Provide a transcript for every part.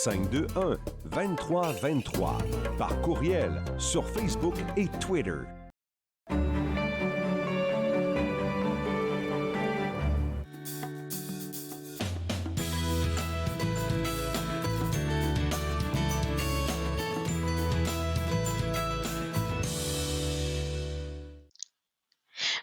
521-2323, par courriel, sur Facebook et Twitter.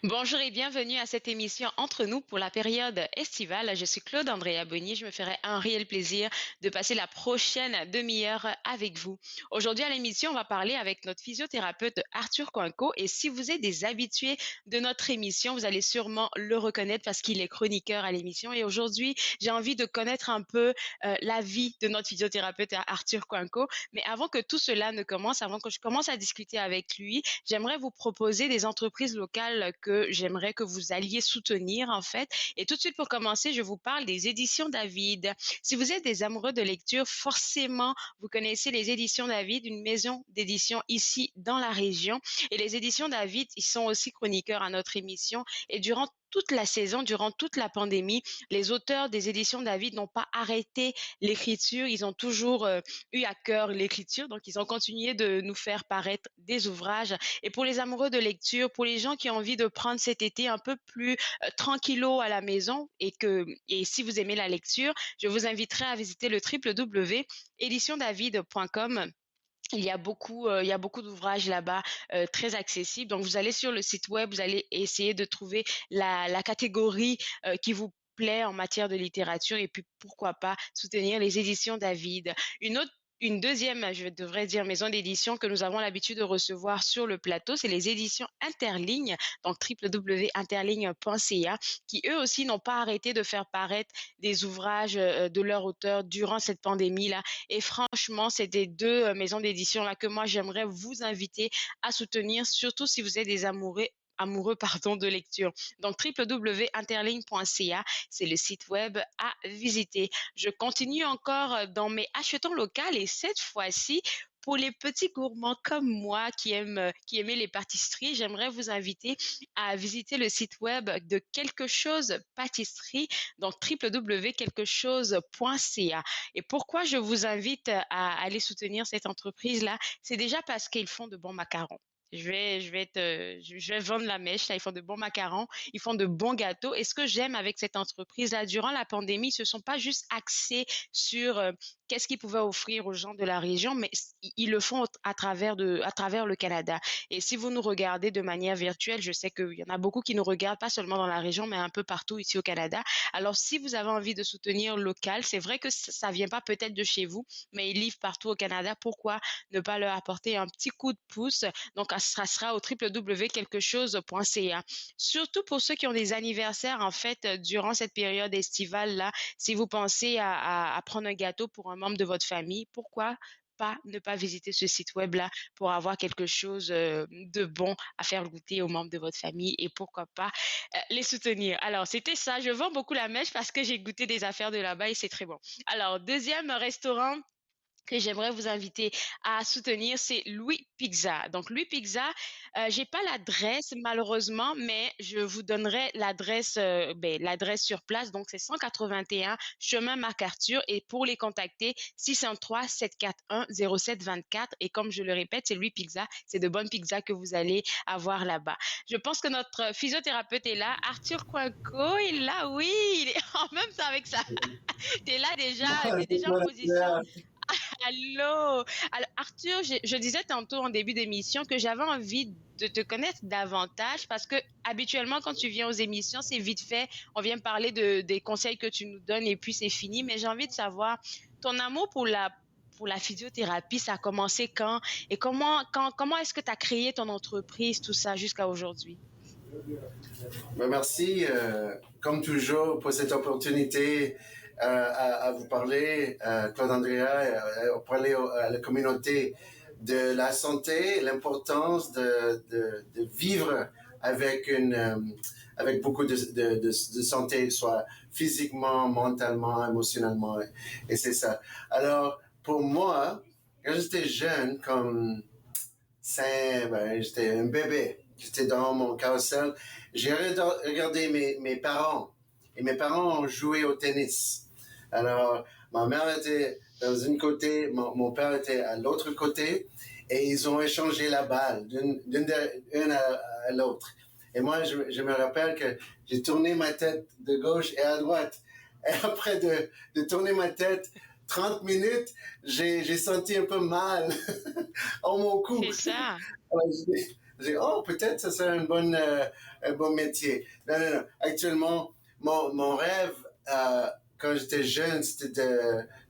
Bonjour et bienvenue à cette émission Entre nous pour la période estivale. Je suis Claude Andrea Bonnier. Je me ferai un réel plaisir de passer la prochaine demi-heure avec vous. Aujourd'hui à l'émission, on va parler avec notre physiothérapeute Arthur Coinco. Et si vous êtes des habitués de notre émission, vous allez sûrement le reconnaître parce qu'il est chroniqueur à l'émission. Et aujourd'hui, j'ai envie de connaître un peu la vie de notre physiothérapeute Arthur Coinco. Mais avant que tout cela ne commence, avant que je commence à discuter avec lui, j'aimerais vous proposer des entreprises locales que j'aimerais que vous alliez soutenir en fait. Et tout de suite pour commencer, je vous parle des éditions David. Si vous êtes des amoureux de lecture, forcément vous connaissez les éditions David, une maison d'édition ici dans la région. Et les éditions David, ils sont aussi chroniqueurs à notre émission. Et durant toute la saison, durant toute la pandémie, les auteurs des éditions David n'ont pas arrêté l'écriture. Ils ont toujours eu à cœur l'écriture, donc ils ont continué de nous faire paraître des ouvrages. Et pour les amoureux de lecture, pour les gens qui ont envie de prendre cet été un peu plus tranquillo à la maison et si vous aimez la lecture, je vous inviterai à visiter le www.éditiondavid.com. Il y a beaucoup d'ouvrages là-bas très accessibles. Donc, vous allez sur le site web, vous allez essayer de trouver la catégorie qui vous plaît en matière de littérature et puis pourquoi pas soutenir les éditions David. Une deuxième, je devrais dire, maison d'édition que nous avons l'habitude de recevoir sur le plateau, c'est les éditions Interligne, donc www.interligne.ca, qui eux aussi n'ont pas arrêté de faire paraître des ouvrages de leur auteur durant cette pandémie-là. Et franchement, c'est des deux maisons d'édition-là que moi, j'aimerais vous inviter à soutenir, surtout si vous êtes des amoureux de lecture. Donc, www.interligne.ca, c'est le site web à visiter. Je continue encore dans mes achetons locales et cette fois-ci, pour les petits gourmands comme moi qui aimaient les pâtisseries, j'aimerais vous inviter à visiter le site web de Quelque chose pâtisserie, donc www.quelquechose.ca. Et pourquoi je vous invite à aller soutenir cette entreprise-là? C'est déjà parce qu'ils font de bons macarons. Je vais vendre la mèche. Là, ils font de bons macarons, ils font de bons gâteaux. Et ce que j'aime avec cette entreprise-là, durant la pandémie, ils se sont pas juste axés sur qu'est-ce qu'ils pouvaient offrir aux gens de la région, mais ils le font à travers le Canada. Et si vous nous regardez de manière virtuelle, je sais qu'il y en a beaucoup qui nous regardent, pas seulement dans la région, mais un peu partout ici au Canada. Alors, si vous avez envie de soutenir local, c'est vrai que ça vient pas peut-être de chez vous, mais ils livrent partout au Canada. Pourquoi ne pas leur apporter un petit coup de pouce? Donc, ça sera au www.quelquechose.ca. Surtout pour ceux qui ont des anniversaires, en fait, durant cette période estivale-là, si vous pensez à prendre un gâteau pour un membre de votre famille, pourquoi ne pas visiter ce site web-là pour avoir quelque chose de bon à faire goûter aux membres de votre famille et pourquoi pas les soutenir. Alors, c'était ça. Je vends beaucoup la mèche parce que j'ai goûté des affaires de là-bas et c'est très bon. Alors, deuxième restaurant que j'aimerais vous inviter à soutenir, c'est Louis Pizza. Donc, Louis Pizza, j'ai pas l'adresse malheureusement, mais je vous donnerai l'adresse sur place. Donc, c'est 181 chemin MacArthur et pour les contacter, 603-741-0724. Et comme je le répète, c'est Louis Pizza. C'est de bonnes pizzas que vous allez avoir là-bas. Je pense que notre physiothérapeute est là. Arthur Coinco, il est là, oui, il est en même temps avec ça. T'es là déjà, t'es déjà en position. Allô. Alors, Arthur, je disais tantôt en début d'émission que j'avais envie de te connaître davantage parce que habituellement, quand tu viens aux émissions, c'est vite fait. On vient parler des conseils que tu nous donnes et puis c'est fini. Mais j'ai envie de savoir ton amour pour la physiothérapie, ça a commencé quand et comment est-ce que tu as créé ton entreprise, tout ça jusqu'à aujourd'hui? Merci, comme toujours, pour cette opportunité à vous parler, Claude Andrea, à parler à la communauté de la santé, l'importance de vivre avec avec beaucoup de santé, soit physiquement, mentalement, émotionnellement, et c'est ça. Alors, pour moi, quand j'étais jeune, j'étais un bébé. J'étais dans mon carrousel. J'ai regardé mes parents. Et mes parents ont joué au tennis. Alors, ma mère était dans une côté, mon père était à l'autre côté, et ils ont échangé la balle d'une à l'autre. Et moi, je me rappelle que j'ai tourné ma tête de gauche et à droite. Et après de tourner ma tête 30 minutes, j'ai senti un peu mal en mon cou. C'est ça. Alors, j'ai dit, oh, peut-être ça serait un bon métier. Non, non, non. Actuellement, mon rêve, quand j'étais jeune, c'était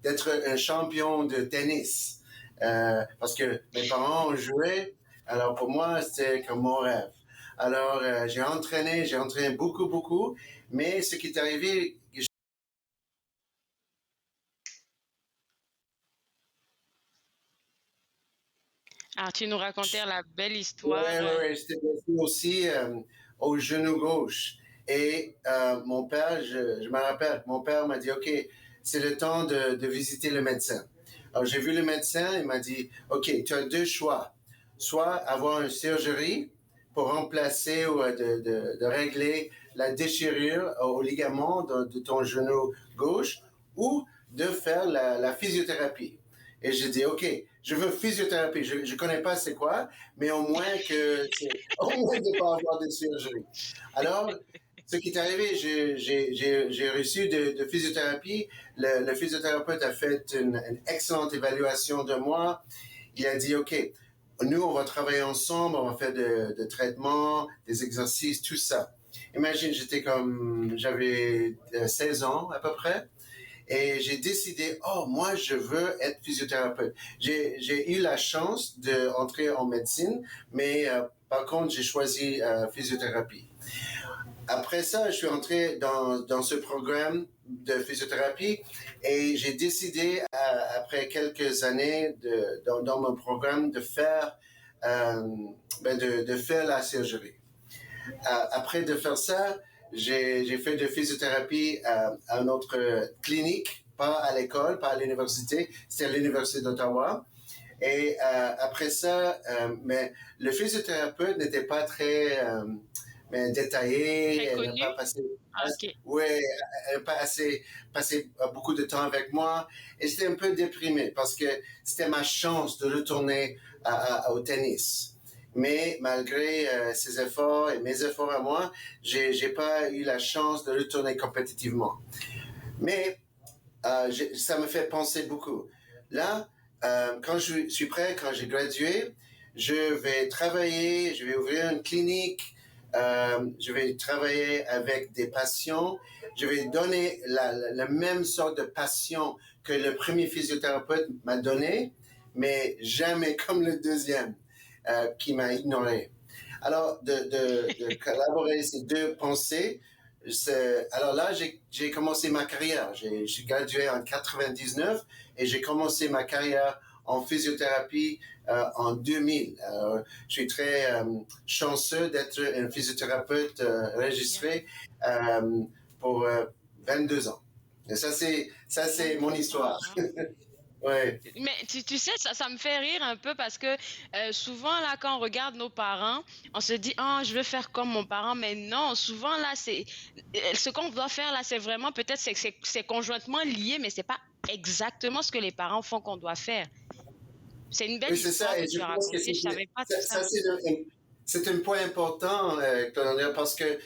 d'être un champion de tennis. Parce que mes parents ont joué, alors pour moi, c'était comme mon rêve. Alors, j'ai entraîné beaucoup, beaucoup, mais ce qui est arrivé, Alors, tu nous racontais la belle histoire. ouais, ouais, ouais, j'étais blessé aussi au genou gauche. Et mon père, je me rappelle, mon père m'a dit, OK, c'est le temps de visiter le médecin. Alors, j'ai vu le médecin, il m'a dit, OK, tu as deux choix. Soit avoir une surgerie pour remplacer ou de régler la déchirure au ligament de ton genou gauche, ou de faire la physiothérapie. Et j'ai dit, OK, je veux physiothérapie. Je ne connais pas c'est quoi, mais au moins au moins de ne pas avoir de surgerie. Alors, ce qui est arrivé, j'ai reçu de physiothérapie. Le physiothérapeute a fait une excellente évaluation de moi. Il a dit, OK, nous, on va travailler ensemble, on va faire de traitements, des exercices, tout ça. Imagine, j'avais 16 ans à peu près. Et j'ai décidé, oh, moi, je veux être physiothérapeute. J'ai eu la chance d'entrer en médecine, mais par contre, j'ai choisi physiothérapie. Après ça, je suis entré dans ce programme de physiothérapie et j'ai décidé, après quelques années dans mon programme, de faire la surgerie. Après de faire ça, j'ai fait de physiothérapie à notre clinique, pas à l'école, pas à l'université, c'était à l'université d'Ottawa. Et après ça, mais le physiothérapeute n'était pas très détaillé, Très elle n'a connu. pas passé, Ah, ok. ouais, elle n'a pas assez passé beaucoup de temps avec moi. Et j'étais un peu déprimé parce que c'était ma chance de retourner au tennis. Mais malgré ses efforts et mes efforts à moi, j'ai pas eu la chance de retourner compétitivement. Mais ça me fait penser beaucoup. Là, quand je suis prêt, quand j'ai gradué, je vais travailler, je vais ouvrir une clinique, je vais travailler avec des patients, je vais donner la même sorte de passion que le premier physiothérapeute m'a donné, mais jamais comme le deuxième qui m'a ignoré. Alors, de collaborer ces deux pensées, alors là, j'ai commencé ma carrière. J'ai gradué en 99 et j'ai commencé ma carrière en physiothérapie en 2000. Alors, je suis très chanceux d'être un physiothérapeute registré pour 22 ans. Et ça, c'est mon 22 ans, histoire. hein. Ouais. Mais tu sais, ça me fait rire un peu parce que souvent, là, quand on regarde nos parents, on se dit, ah, je veux faire comme mon parent. Mais non, souvent, là, ce qu'on doit faire, là, c'est vraiment, peut-être, c'est conjointement lié, mais c'est pas exactement ce que les parents font qu'on doit faire. C'est une belle Oui, c'est histoire ça. que Et je tu as pense que racontée. Je savais pas tout ça. c'est un point important, Claude, parce que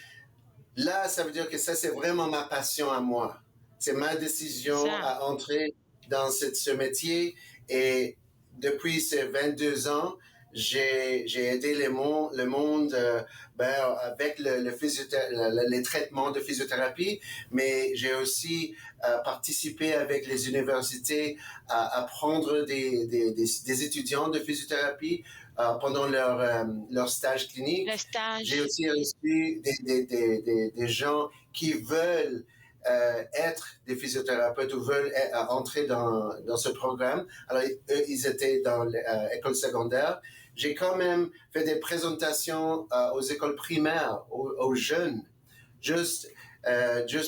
là, ça veut dire que ça, c'est vraiment ma passion à moi. C'est ma C'est décision ça. à entrer dans ce métier. Et depuis ces 22 ans, j'ai aidé le monde avec les traitements de physiothérapie, mais j'ai aussi participé avec les universités à prendre des étudiants de physiothérapie pendant leur stage clinique. Le J'ai stage. aussi reçu des gens qui veulent être des physiothérapeutes ou veulent entrer dans ce programme. Alors, eux, ils étaient dans l'école secondaire. J'ai quand même fait des présentations aux écoles primaires, aux jeunes, juste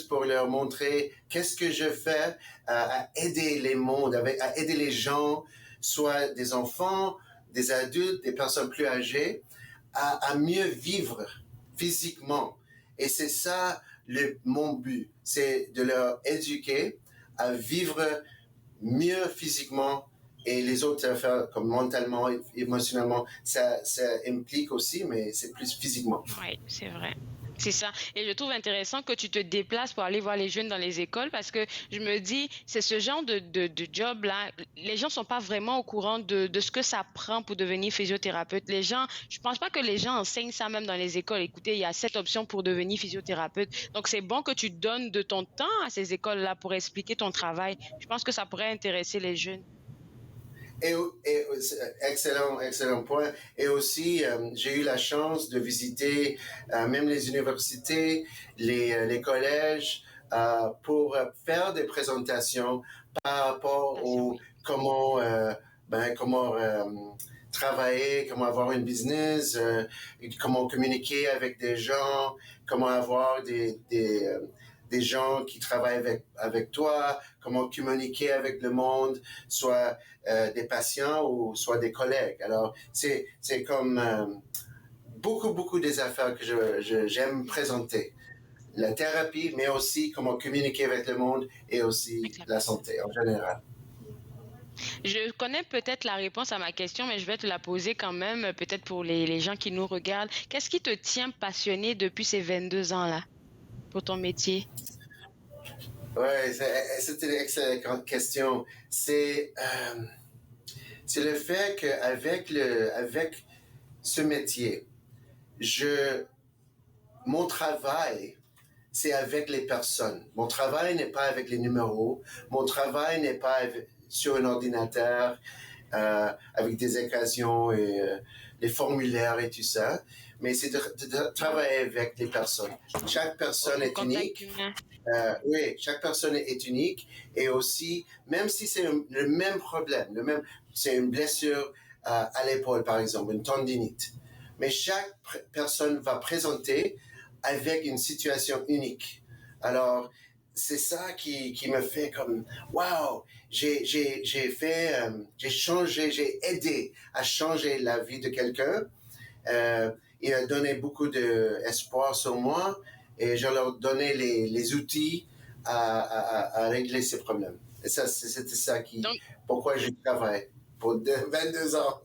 pour leur montrer qu'est-ce que je fais à aider les mondes, à aider les gens, soit des enfants, des adultes, des personnes plus âgées, à mieux vivre physiquement. Et c'est ça mon but, c'est de leur éduquer à vivre mieux physiquement et les autres affaires comme mentalement, émotionnellement, ça implique aussi, mais c'est plus physiquement. Oui, c'est vrai. C'est ça. Et je trouve intéressant que tu te déplaces pour aller voir les jeunes dans les écoles parce que je me dis, c'est ce genre de job-là. Les gens sont pas vraiment au courant de ce que ça prend pour devenir physiothérapeute. Je pense pas que les gens enseignent ça même dans les écoles. Écoutez, il y a cette option pour devenir physiothérapeute. Donc, c'est bon que tu donnes de ton temps à ces écoles-là pour expliquer ton travail. Je pense que ça pourrait intéresser les jeunes. Excellent point. Et aussi, j'ai eu la chance de visiter même les universités, les collèges, pour faire des présentations par rapport au Oui. comment travailler, comment avoir une business, comment communiquer avec des gens, comment avoir des gens qui travaillent avec toi, comment communiquer avec le monde, soit des patients ou soit des collègues. Alors, c'est comme beaucoup des affaires que j'aime présenter. La thérapie, mais aussi comment communiquer avec le monde et aussi la Exactement. santé en général. Je connais peut-être la réponse à ma question, mais je vais te la poser quand même, peut-être pour les gens qui nous regardent. Qu'est-ce qui te tient passionné depuis ces 22 ans-là pour ton métier? Ouais, c'est une excellente question. C'est le fait qu'avec avec ce métier, mon travail, c'est avec les personnes. Mon travail n'est pas avec les numéros. Mon travail n'est pas sur un ordinateur avec des équations et les formulaires et tout ça. Mais c'est de travailler avec les personnes. Chaque personne Le est contact unique. humain. Oui, chaque personne est unique et aussi, même si c'est le même problème, c'est une blessure à l'épaule par exemple, une tendinite, mais chaque personne va présenter avec une situation unique. Alors, c'est ça qui me fait comme, wow, j'ai changé, j'ai aidé à changer la vie de quelqu'un. Il a donné beaucoup d'espoir sur moi et je leur donnais les outils à régler ces problèmes. Et ça, c'était ça Donc, pourquoi je travaille pour 22 ans.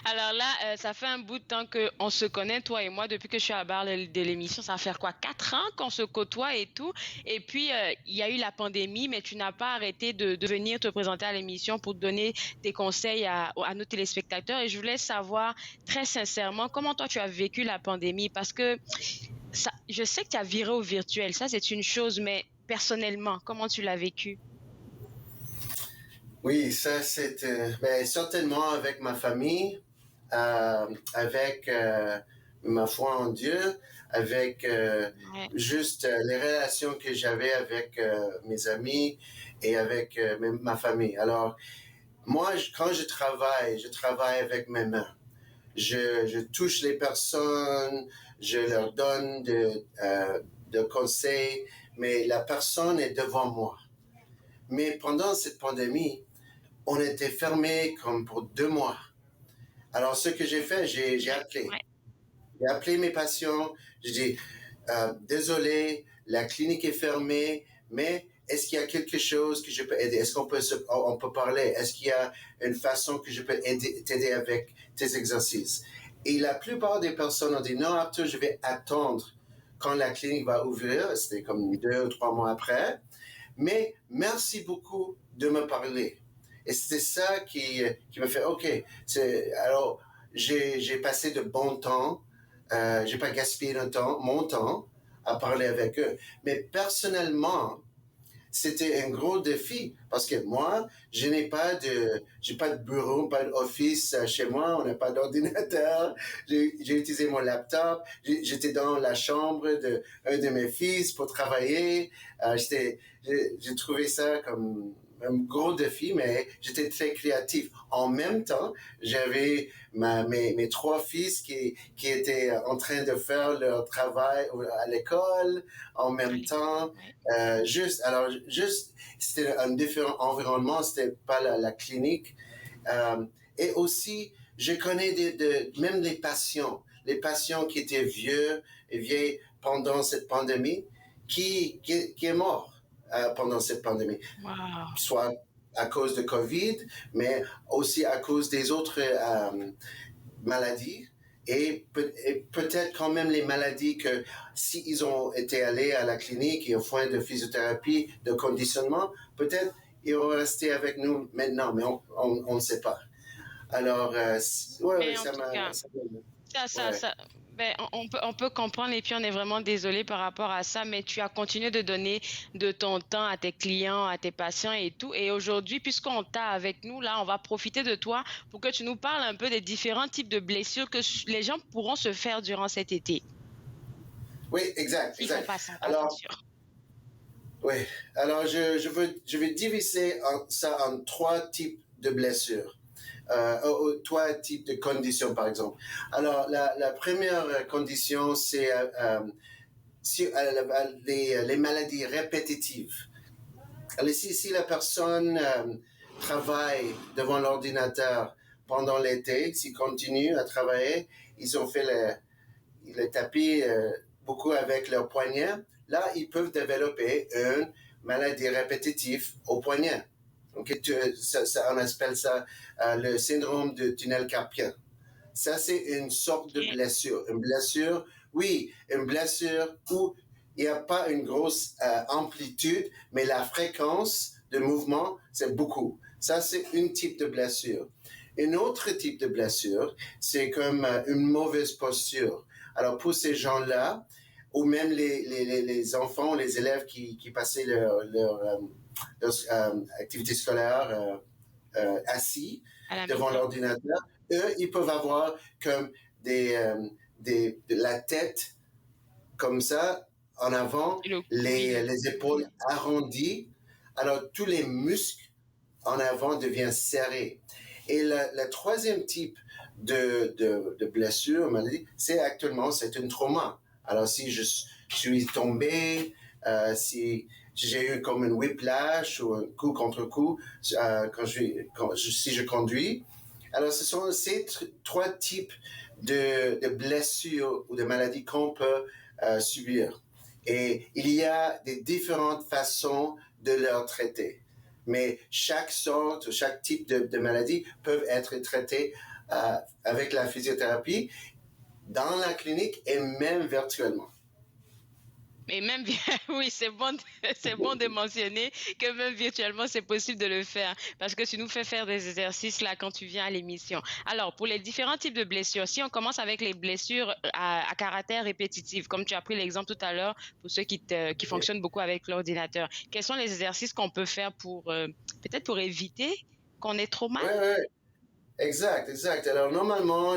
alors là, ça fait un bout de temps qu'on se connaît, toi et moi, depuis que je suis à la barre de l'émission. Ça va faire quoi, 4 ans qu'on se côtoie et tout. Et puis, il y a eu la pandémie, mais tu n'as pas arrêté de venir te présenter à l'émission pour donner tes conseils à nos téléspectateurs. Et je voulais savoir très sincèrement comment toi tu as vécu la pandémie parce que ça, je sais que tu as viré au virtuel, ça c'est une chose, mais personnellement, comment tu l'as vécu? Oui, ça c'est certainement avec ma famille, avec ma foi en Dieu, avec Ouais, juste les relations que j'avais avec mes amis et avec ma famille. Alors, moi, quand je travaille avec mes mains. Je touche les personnes, je leur donne de conseils, mais la personne est devant moi. Mais pendant cette pandémie, on était fermés comme pour 2 mois. Alors, ce que j'ai fait, j'ai appelé. ouais, J'ai appelé mes patients. J'ai dit, désolé, la clinique est fermée, mais est-ce qu'il y a quelque chose que je peux aider? Est-ce on peut parler? Est-ce qu'il y a une façon que je peux t'aider avec tes exercices? Et la plupart des personnes ont dit, non, Arthur, je vais attendre quand la clinique va ouvrir. C'était comme 2 ou 3 mois après. Mais merci beaucoup de me parler. Et c'était ça qui me fait, OK, alors j'ai passé de bon temps, j'ai pas gaspillé mon temps à parler avec eux. Mais personnellement, c'était un gros défi parce que moi, j'ai pas de bureau, pas d'office chez moi, on n'a pas d'ordinateur. J'ai utilisé mon laptop. J'étais dans la chambre de un de mes fils pour travailler. J'ai trouvé ça comme un gros défi, mais j'étais très créatif. En même temps, j'avais mes 3 fils qui étaient en train de faire leur travail à l'école en même temps. ouais. C'était un différent environnement, c'était pas la clinique. Et aussi, je connais même les patients qui étaient vieux et vieilles pendant cette pandémie, qui est mort. pendant cette pandémie. Wow. Soit à cause de COVID, mais aussi à cause des autres maladies. Et peut-être quand même les maladies que s'ils ont été allés à la clinique et au foin de physiothérapie, de conditionnement, peut-être ils vont rester avec nous maintenant, mais on ne sait pas. Alors, Mais en tout cas, ouais. ben, on peut comprendre et puis on est vraiment désolé par rapport à ça, mais tu as continué de donner de ton temps à tes clients, à tes patients et tout. Et aujourd'hui, puisqu'on t'a avec nous, là, on va profiter de toi pour que tu nous parles un peu des différents types de blessures que les gens pourront se faire durant cet été. Oui, exact, S'ils font exact. pas ça, bien Alors, sûr. oui. Alors, je vais diviser ça en 3 types de blessures. Trois types de conditions, par exemple. Alors, la première condition, c'est les maladies répétitives. Alors, si la personne travaille devant l'ordinateur pendant l'été, s'il continue à travailler, ils ont fait le tapis beaucoup avec leurs poignets, là, ils peuvent développer une maladie répétitive au poignet. Okay? On appelle ça le syndrome de tunnel carpien. Ça, c'est une sorte de blessure. Une blessure, oui, une blessure où il n'y a pas une grosse amplitude, mais la fréquence de mouvement, c'est beaucoup. Ça, c'est un type de blessure. Un autre type de blessure, c'est comme une mauvaise posture. Alors, pour ces gens-là, ou même les enfants, les élèves qui passaient leur activité scolaire assis devant l'ordinateur, eux, ils peuvent avoir comme de la tête comme ça, en avant, les épaules arrondies. Alors, tous les muscles en avant deviennent serrés. Et le troisième type de blessure, maladie, c'est actuellement, c'est un trauma. Alors, si je suis tombé, si j'ai eu comme un whiplash ou un coup contre coup si je conduis. Alors, ce sont ces 3 types de blessures ou de maladies qu'on peut subir. Et il y a des différentes façons de leur traiter. Mais chaque sorte, chaque type de maladie peuvent être traités avec la physiothérapie dans la clinique et même virtuellement. Et même, oui, c'est bon de mentionner que même virtuellement, c'est possible de le faire parce que tu nous fais faire des exercices là quand tu viens à l'émission. Alors, pour les différents types de blessures, si on commence avec les blessures à caractère répétitif, comme tu as pris l'exemple tout à l'heure pour ceux qui fonctionnent beaucoup avec l'ordinateur, quels sont les exercices qu'on peut faire pour, peut-être pour éviter qu'on ait trop mal? Oui. Exact. Alors, normalement,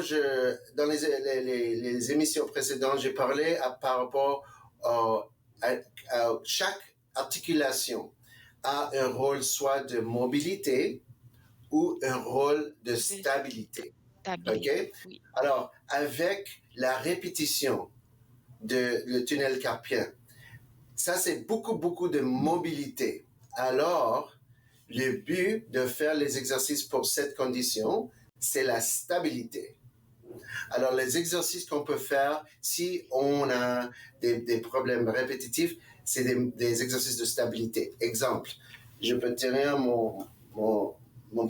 dans les émissions précédentes, j'ai parlé par rapport à chaque articulation a un rôle soit de mobilité ou un rôle de stabilité. OK? Oui. Alors, avec la répétition le tunnel carpien, ça, c'est beaucoup de mobilité. Alors, le but de faire les exercices pour cette condition, c'est la stabilité. Alors, les exercices qu'on peut faire si on a des problèmes répétitifs, c'est des exercices de stabilité. Exemple, je peux tenir mon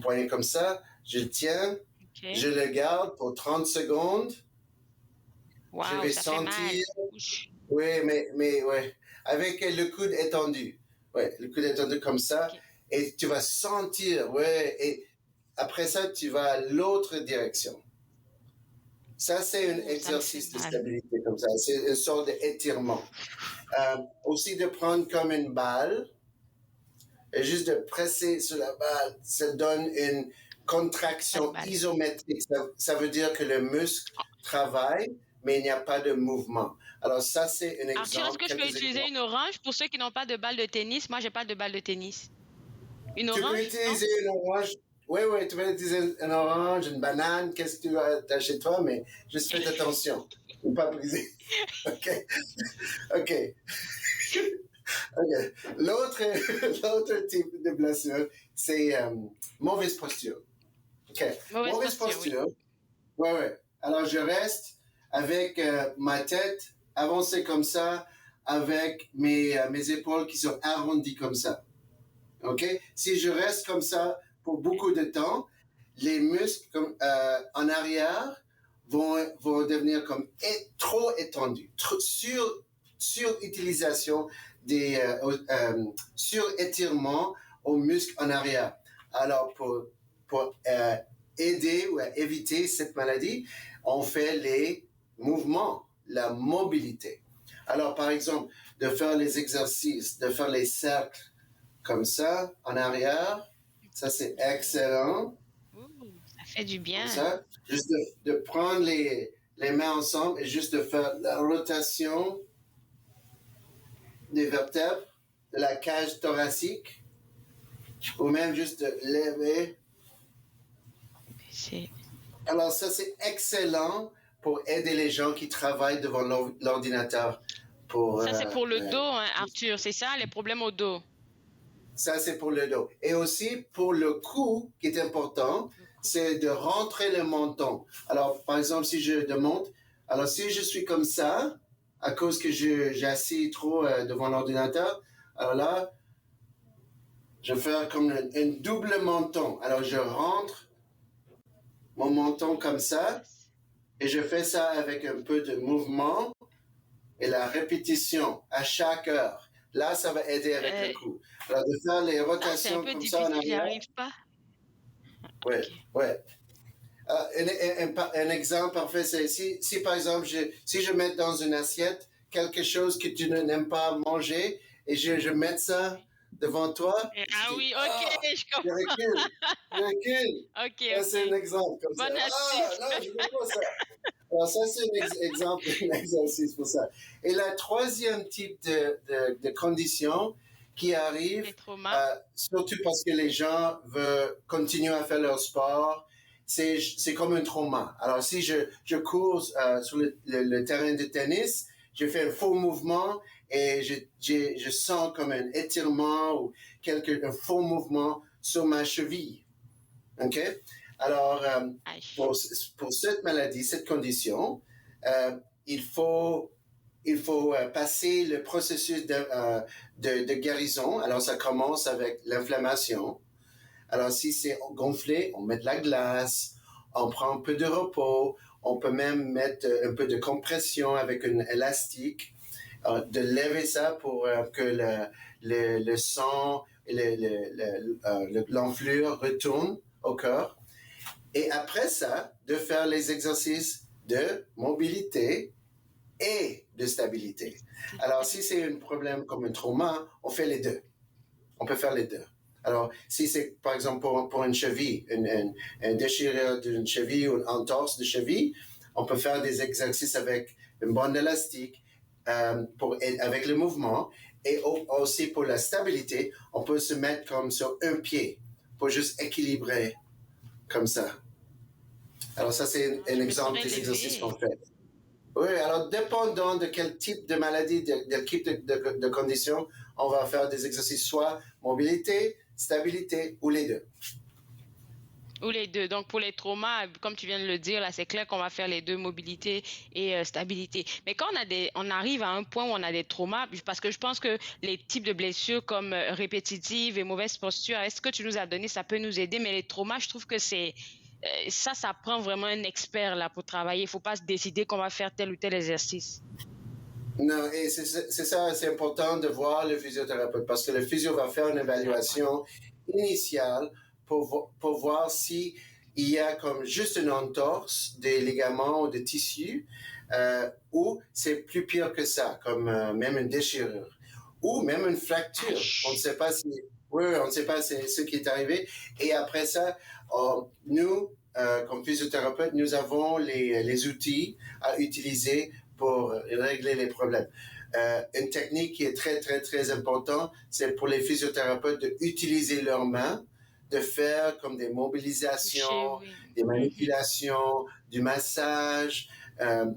poignet comme ça, je le tiens, je le garde pour 30 secondes. Wow, je vais ça sentir. Fait mal. Oui, mais ouais, avec le coude étendu. Ouais, le coude étendu comme ça. Okay. Et tu vas sentir, ouais, et après ça, tu vas à l'autre direction. Ça, c'est un exercice de stabilité comme ça. C'est une sorte d'étirement. Aussi de prendre comme une balle et juste de presser sur la balle, ça donne une contraction isométrique. Ça veut dire que le muscle travaille, mais il n'y a pas de mouvement. Alors ça, c'est un exemple. Arthur, est-ce que je peux utiliser une orange pour ceux qui n'ont pas de balle de tennis? Moi, j'ai pas de balle de tennis. Une orange? Tu peux utiliser une orange. Oui, tu peux utiliser une orange, une banane, qu'est-ce que tu as chez toi, mais juste faites attention. Ne pas briser. OK. L'autre type de blessure, c'est mauvaise posture. OK. Mauvaise posture. Oui. Alors, je reste avec ma tête avancée comme ça, avec mes épaules qui sont arrondies comme ça. OK? Si je reste comme ça pour beaucoup de temps, les muscles en arrière vont devenir comme trop étendus, sur-utilisation sur-étirement aux muscles en arrière. Alors, pour aider ou éviter cette maladie, on fait les mouvements, la mobilité. Alors, par exemple, de faire les exercices, de faire les cercles comme ça, en arrière, ça c'est excellent. Ça fait du bien. Comme ça, juste de prendre les mains ensemble et juste de faire la rotation des vertèbres, de la cage thoracique, ou même juste de lever. Alors ça, c'est excellent pour aider les gens qui travaillent devant l'ordinateur. Ça, c'est pour le dos, hein, Arthur, c'est ça, les problèmes au dos? Ça, c'est pour le dos. Et aussi, pour le cou, qui est important, c'est de rentrer le menton. Alors, par exemple, si je demande, alors si je suis comme ça, à cause que j'assis trop devant l'ordinateur, alors là, je vais faire comme un double menton. Alors, je rentre mon menton comme ça, et je fais ça avec un peu de mouvement et la répétition à chaque heure. Là, ça va aider avec le cou. Alors, de faire les rotations comme ça en arrière. J'y arrive pas. Oui, oui. Un exemple parfait, c'est si par exemple, si je mets dans une assiette quelque chose que tu n'aimes pas manger et je mets ça devant toi. Ah oui, ok, je comprends. Je recule. Ok. Ça, c'est un exemple comme ça. Non, je veux pas ça. Alors, ça, c'est un exemple, un exercice pour ça. Et le troisième type de condition qui arrive, surtout parce que les gens veulent continuer à faire leur sport, c'est comme un trauma. Alors, si je cours sur le terrain de tennis, je fais un faux mouvement et je sens comme un étirement ou un faux mouvement sur ma cheville. OK? Alors, pour cette maladie, cette condition, il faut passer le processus de guérison. Alors, ça commence avec l'inflammation. Alors, si c'est gonflé, on met de la glace, on prend un peu de repos, on peut même mettre un peu de compression avec un élastique, de lever ça pour que le sang et l'enflure retourne au cœur. Et après ça, de faire les exercices de mobilité et de stabilité. Alors, si c'est un problème comme un trauma, on fait les deux. On peut faire les deux. Alors, si c'est, par exemple, pour une cheville, une déchirure d'une cheville ou une entorse de cheville, on peut faire des exercices avec une bande élastique, avec le mouvement. Et aussi pour la stabilité, on peut se mettre comme sur un pied pour juste équilibrer comme ça. Alors, ça, c'est un exemple des exercices qu'on fait. Oui, alors, dépendant de quel type de maladie, de quel type de condition, on va faire des exercices, soit mobilité, stabilité, ou les deux. Ou les deux. Donc, pour les traumas, comme tu viens de le dire, là, c'est clair qu'on va faire les deux, mobilité et stabilité. Mais quand on arrive à un point où on a des traumas, parce que je pense que les types de blessures comme répétitives et mauvaise posture, est-ce que tu nous as donné, ça peut nous aider. Mais les traumas, je trouve que ça prend vraiment un expert là pour travailler. Il ne faut pas se décider qu'on va faire tel ou tel exercice. Non, et c'est ça, c'est important de voir le physiothérapeute parce que le physio va faire une évaluation initiale pour voir si il y a comme juste une entorse des ligaments ou des tissus ou c'est plus pire que ça, comme même une déchirure ou même une fracture. On ne sait pas on ne sait pas ce qui est arrivé. Et après ça, nous, comme physiothérapeute, nous avons les outils à utiliser pour régler les problèmes. Une technique qui est très, très, très importante, c'est pour les physiothérapeutes d'utiliser leurs mains, de faire comme des mobilisations, des manipulations, du massage,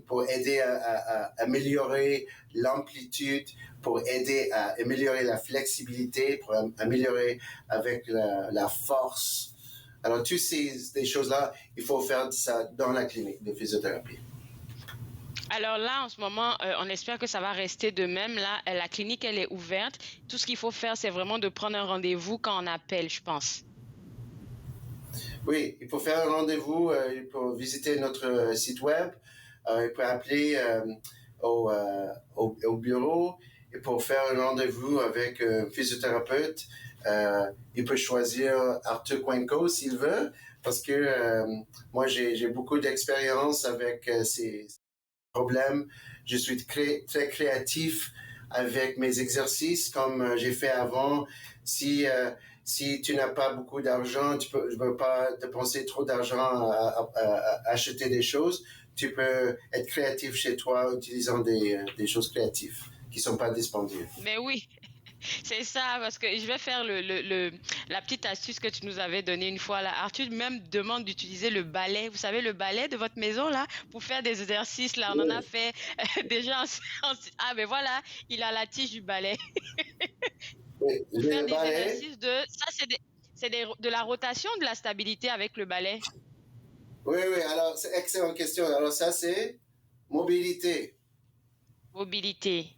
pour aider à améliorer l'amplitude, pour aider à améliorer la flexibilité, pour améliorer avec la force. Alors, toutes ces choses-là, il faut faire ça dans la clinique de physiothérapie. Alors là, en ce moment, on espère que ça va rester de même. Là, la clinique, elle est ouverte. Tout ce qu'il faut faire, c'est vraiment de prendre un rendez-vous quand on appelle, je pense. Oui, il faut faire un rendez-vous, il faut visiter notre site web, il peut appeler au bureau, et pour faire un rendez-vous avec un physiothérapeute, il peut choisir Arthur Coinco s'il veut, parce que moi j'ai beaucoup d'expérience avec ces problèmes. Je suis très créatif avec mes exercices, comme j'ai fait avant. Si tu n'as pas beaucoup d'argent, tu ne peux pas dépenser trop d'argent à acheter des choses. Tu peux être créatif chez toi en utilisant des choses créatives qui ne sont pas dispendieuses. Mais oui, c'est ça, parce que je vais faire la petite astuce que tu nous avais donnée une fois là. Arthur même demande d'utiliser le balai. Vous savez, le balai de votre maison là, pour faire des exercices là. On en a fait déjà. Ah, mais voilà, il a la tige du balai. Oui, Pour faire des balai. exercices de. Ça, de la rotation, de la stabilité avec le balai. Oui, alors c'est une excellente question. Alors ça, c'est mobilité. Mobilité.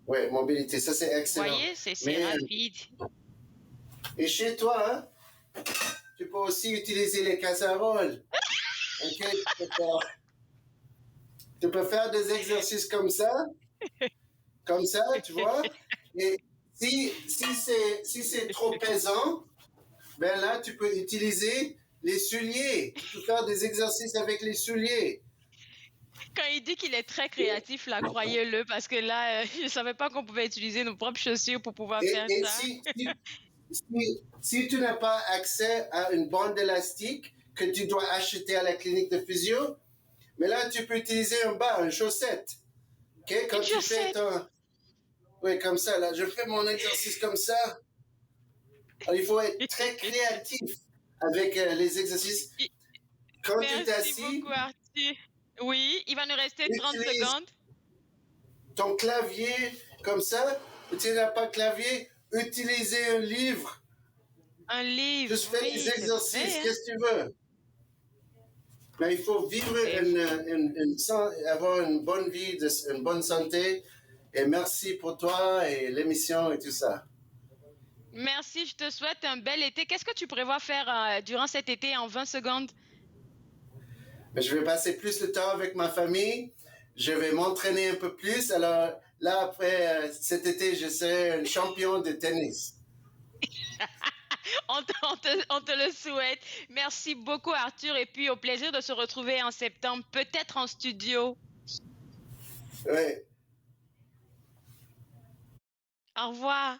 Oui, mobilité, ça c'est excellent. Vous voyez, c'est rapide. Et chez toi, hein, tu peux aussi utiliser les casseroles. Okay? Tu peux faire des exercices comme ça, tu vois. Et si c'est trop pesant, ben là, tu peux utiliser les souliers. Tu peux faire des exercices avec les souliers. Quand il dit qu'il est très créatif, là, croyez-le, parce que là, je ne savais pas qu'on pouvait utiliser nos propres chaussures pour pouvoir faire ça. Si tu n'as pas accès à une bande élastique que tu dois acheter à la clinique de physio, mais là, tu peux utiliser un bas, une chaussette. Okay? Quand tu fais ton... Oui, comme ça, là, je fais mon exercice comme ça. Alors, il faut être très créatif avec les exercices. Quand tu t'assis... Merci beaucoup, Arthur. Oui, il va nous rester 30 secondes. Ton clavier, comme ça, tu n'as pas de clavier, utilisez un livre. Un livre. Juste fais des exercices, qu'est-ce que tu veux. Mais il faut vivre, avoir une bonne vie, une bonne santé. Et merci pour toi et l'émission et tout ça. Merci, je te souhaite un bel été. Qu'est-ce que tu prévois faire durant cet été en 20 secondes? Mais je vais passer plus de temps avec ma famille. Je vais m'entraîner un peu plus. Alors là, après cet été, je serai un champion de tennis. On te le souhaite. Merci beaucoup, Arthur. Et puis, au plaisir de se retrouver en septembre, peut-être en studio. Oui. Au revoir.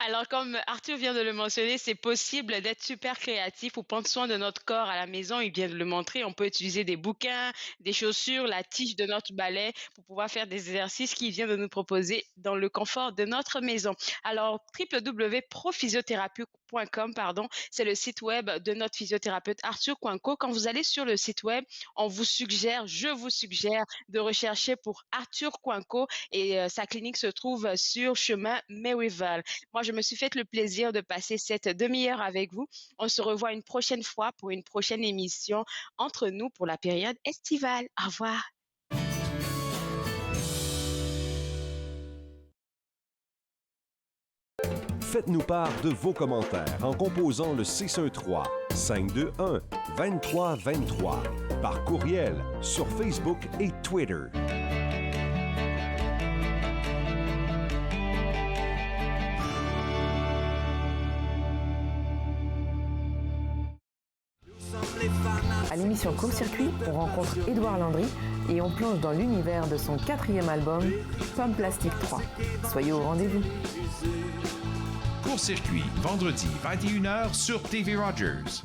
Alors, comme Arthur vient de le mentionner, c'est possible d'être super créatif pour prendre soin de notre corps à la maison. Il vient de le montrer. On peut utiliser des bouquins, des chaussures, la tige de notre balai pour pouvoir faire des exercices qu'il vient de nous proposer dans le confort de notre maison. Alors, www.prophysiothérapie.com, c'est le site web de notre physiothérapeute Arthur Coinco. Quand vous allez sur le site web, je vous suggère de rechercher pour Arthur Coinco et sa clinique se trouve sur chemin Maryvale. Moi, je me suis fait le plaisir de passer cette demi-heure avec vous. On se revoit une prochaine fois pour une prochaine émission entre nous pour la période estivale. Au revoir. Faites-nous part de vos commentaires en composant le 613-521-2323 par courriel sur Facebook et Twitter. À l'émission Court-Circuit, on rencontre Édouard Landry et on plonge dans l'univers de son 4e album, Pomme Plastique 3. Soyez au rendez-vous. Court-Circuit, vendredi 21h sur TV Rogers.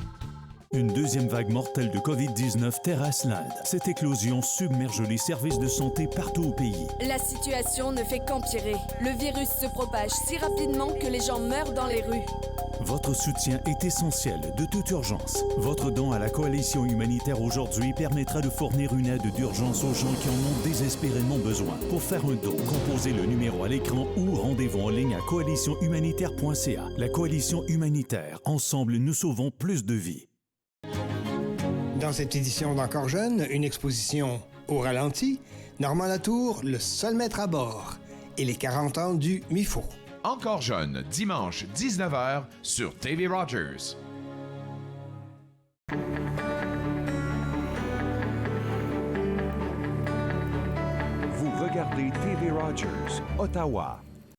Une deuxième vague mortelle de COVID-19 terrasse l'Inde. Cette éclosion submerge les services de santé partout au pays. La situation ne fait qu'empirer. Le virus se propage si rapidement que les gens meurent dans les rues. Votre soutien est essentiel, de toute urgence. Votre don à la Coalition humanitaire aujourd'hui permettra de fournir une aide d'urgence aux gens qui en ont désespérément besoin. Pour faire un don, composez le numéro à l'écran ou rendez-vous en ligne à coalitionhumanitaire.ca. La Coalition humanitaire, ensemble nous sauvons plus de vies. Dans cette édition d'Encore jeune, une exposition Au ralenti, Normand Latour, le seul maître à bord, et les 40 ans du MIFO. Encore jeune, dimanche 19h sur TV Rogers. Vous regardez TV Rogers, Ottawa.